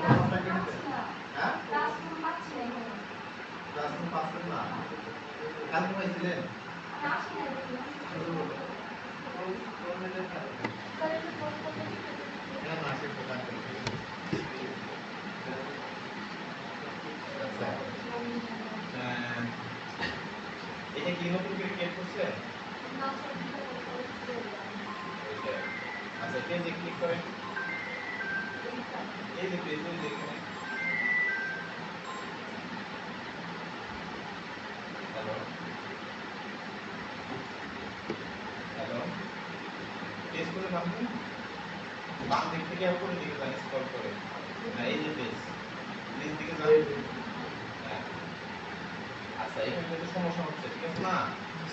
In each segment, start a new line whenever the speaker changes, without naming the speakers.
Classroom পাচ্ছেন না কালকে পাইছিলেন এটা কি নতুন করে ক্রিয়েট করছেন? আচ্ছা পেজে ক্লিক করেন। এই যে পেজ এখানে হ্যালো হ্যালো পেজ করে নামবেন বাম দিক থেকে উপরের দিকে যান স্ক্রল করে না এই যে পেজ নিচ দিকে যান হ্যাঁ আচ্ছা এখানে কিন্তু সমস্যা হচ্ছে ঠিক আছে না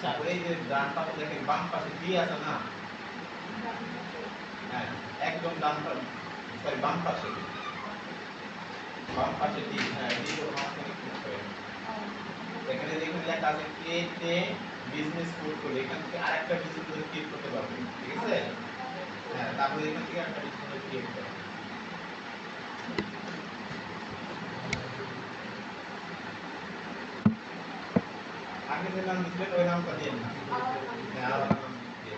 তারপরে এই যে ডান পাশে দেখেন বাম পাশে ডি আছে না হ্যাঁ একদম ডান পাশে সরি বাম পাশে ডি হ্যাঁ ডি এর মাঝখানে ক্লিক করেন এখানে দেখুন লেখা আছে ক্রিয়েট এ বিজনেস পোর্টফোল এখান থেকে আরেকটা বিজনেস ক্রিয়েট করতে পারবেন ঠিক আছে হ্যাঁ তারপরে এখান থেকে আরেকটা বিজনেস ক্রিয়েট করেন আগে যে নাম দিছিলেন ওই নামটা দিন না হ্যাঁ আলাদা নাম দিয়ে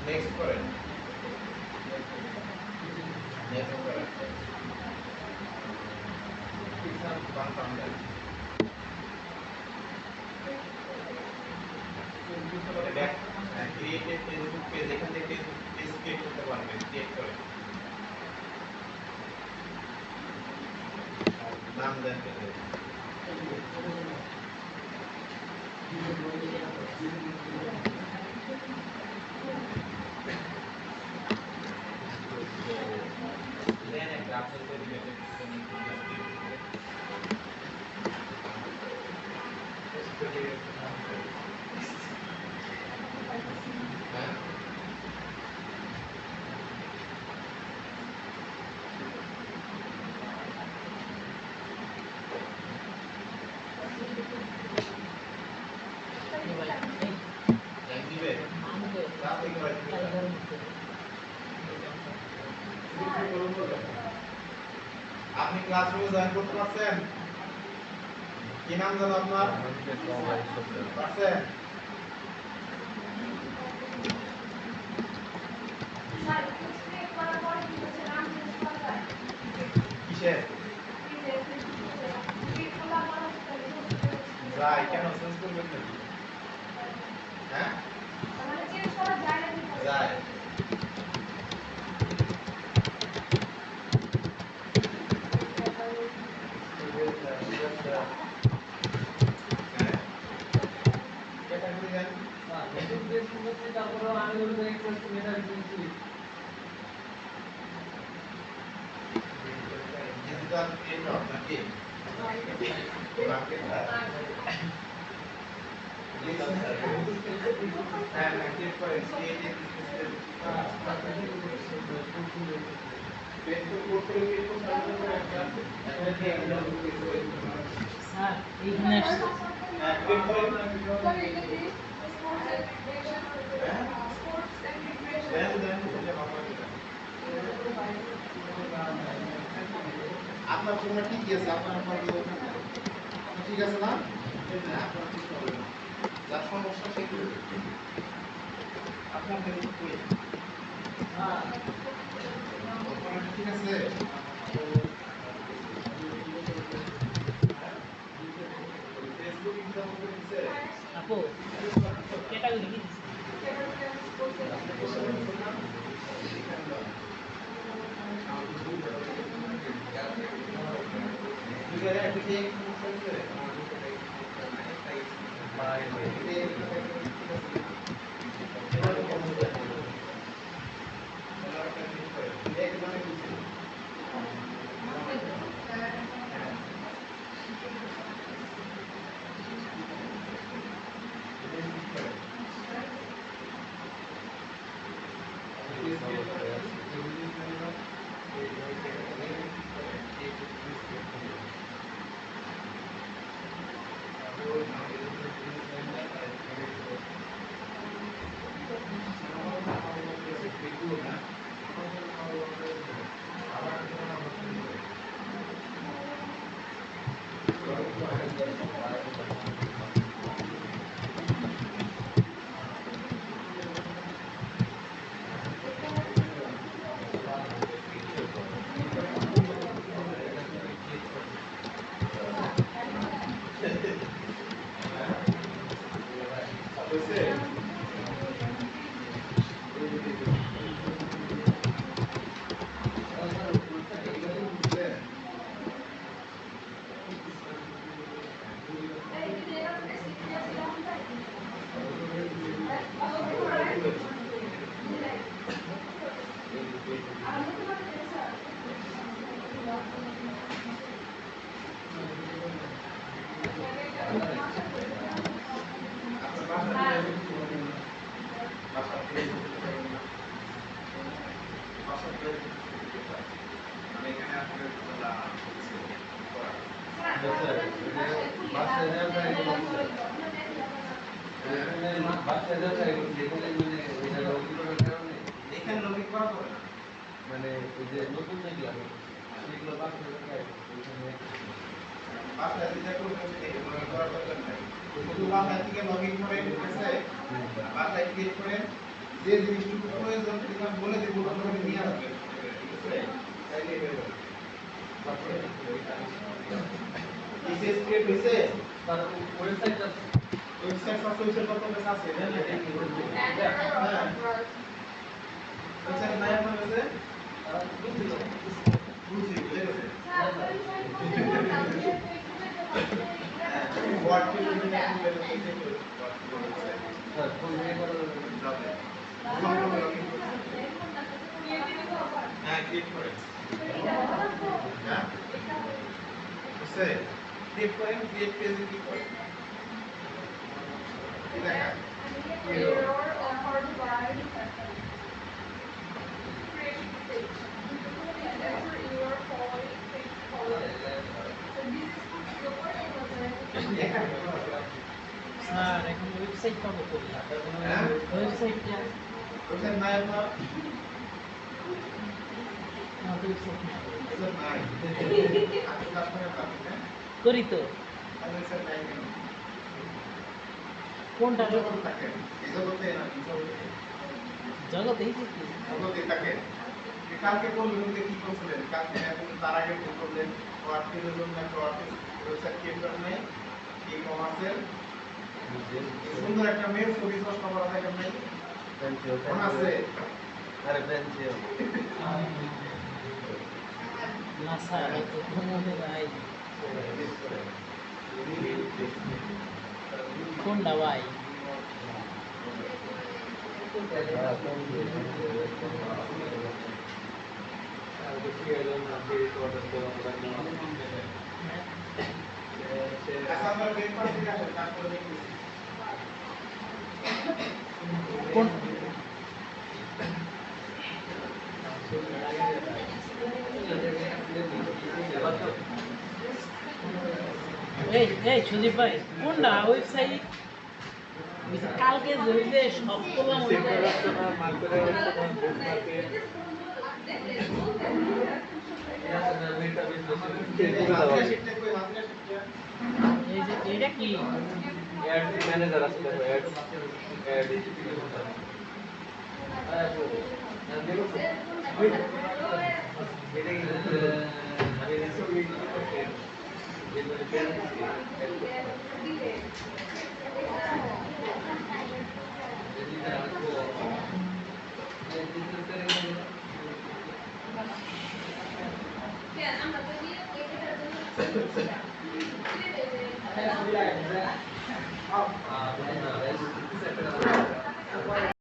নেক্সট করেন নেক্সট করেন কনফার্ম দেন back create a Facebook page এখান থেকে ফেসবুক পেজ ক্রিয়েট করতে পারবেন ক্রিয়েট করেন নাম দেন পেজে দেন একটা আপলোড করে দিবেন হ্যাঁ আপনি ক্লাসরুমে জয়েন করতে পারছেন কি নাম জানো আপনার পারছেন কিসের যাই কেন চেঞ্জ করবেন নাকি হ্যাঁ যায় ক্যাটাগরি দেন
তারপরে আমি একটু মেটা দিয়েছি
ডিজিটাল ক্রিয়েটর নাকি মার্কেটার হ্যাঁ ক্রিয়েট করেন creative business Facebook portal create করতে
হ্যাঁ এইখানে
হ্যাঁ ক্রিয়েট করেন আপনার ফোনটা ঠিক আছে আপনার ঠিক আছে না আপনার ঠিক হবে না যার সমস্যা সেগুলো আপনার ঠিক আছে ফেসবুক ইনস্টল করে দিচ্ছে
আপু ক্যাটাগরি কি
হয়েছে? মানে এখানে আপনাদের খোলা হচ্ছে করা। এখানে লগইন করা যাবে না।
মানে ওই যে নতুন যেগুলো সেগুলো
বাসায় যেটা করবেন সেটাই লগইন করার দরকার নাই। শুধু বাসায় থেকে লগইন করেন, ঠিক আছে? বাসায় ক্লিক করেন, যে জিনিসটুকু প্রয়োজন সেটা আমি বলে দেবো, আপনারা নিয়ে আসবেন, ঠিক আছে? তাইলে হয়ে যাবে। বিসিএস ক্রিয়েট হয়েছে?
তার ওয়েবসাইট আছে
ওয়েবসাইট সাবস্ক্রিপশন কত টাকা আছে? ওয়েবসাইট নাই আপনার কাছে? বুঝছি, বুঝে গেছে। হোয়াট টু ডু নিয়ে আপনি বের হতে চেক করুন। What to do website.
Sir phone নিয়ে করা
যাবে। হ্যাঁ, ক্লিক করেন। হ্যাঁ? বুঝছে? ক্লিক করেন, ক্রিয়েট পেজে ক্লিক করেন। কি দেখা?
Error offered by creation page. Enter your following page folder. So this is your
এখানে ব্যবহার করা।
স্যার এখন ওয়েবসাইট পাবো কই?
হ্যাঁ?
ওয়েবসাইটটা
ওয়েবসাইট নাই আপনার?
আমার তো ওয়েবসাইট না।
ওয়েবসাইট নাই। আপনি কাজ করেন না, হ্যাঁ?
করি তো।
আর ওয়েবসাইট নাই কেন?
কোনটা
জগতে থাকেন। এই জগতে না, এই জগতে।
জগতেই কি?
জগতে থাকেন। কালকে কোন রুমে কি করছিলেন? কালকে আপনি তার আগে কি করলেন? ওয়ার্ডপ্রেসের জন্য একটা ওয়েবসাইট ক্রিয়েট করেন নাই? ই-কমার্সের সুন্দর একটা মেয়ের ছবি নষ্ট করা থাকে নাই? মনে আছে?
আরে পেন্সিল
না স্যার তো মনে নাই। কোনটা ভাই?
আচ্ছা, আমরা ব্রেকফাস্ট থেকে আসেন, তারপরে দেখতেছি।
কোন এই সুদীপ ভাই কোনটা ওয়েবসাইট? কালকে যে সব করলাম এই যে এটা কি?
ম্যানেজার আছে
Yeah, I'm not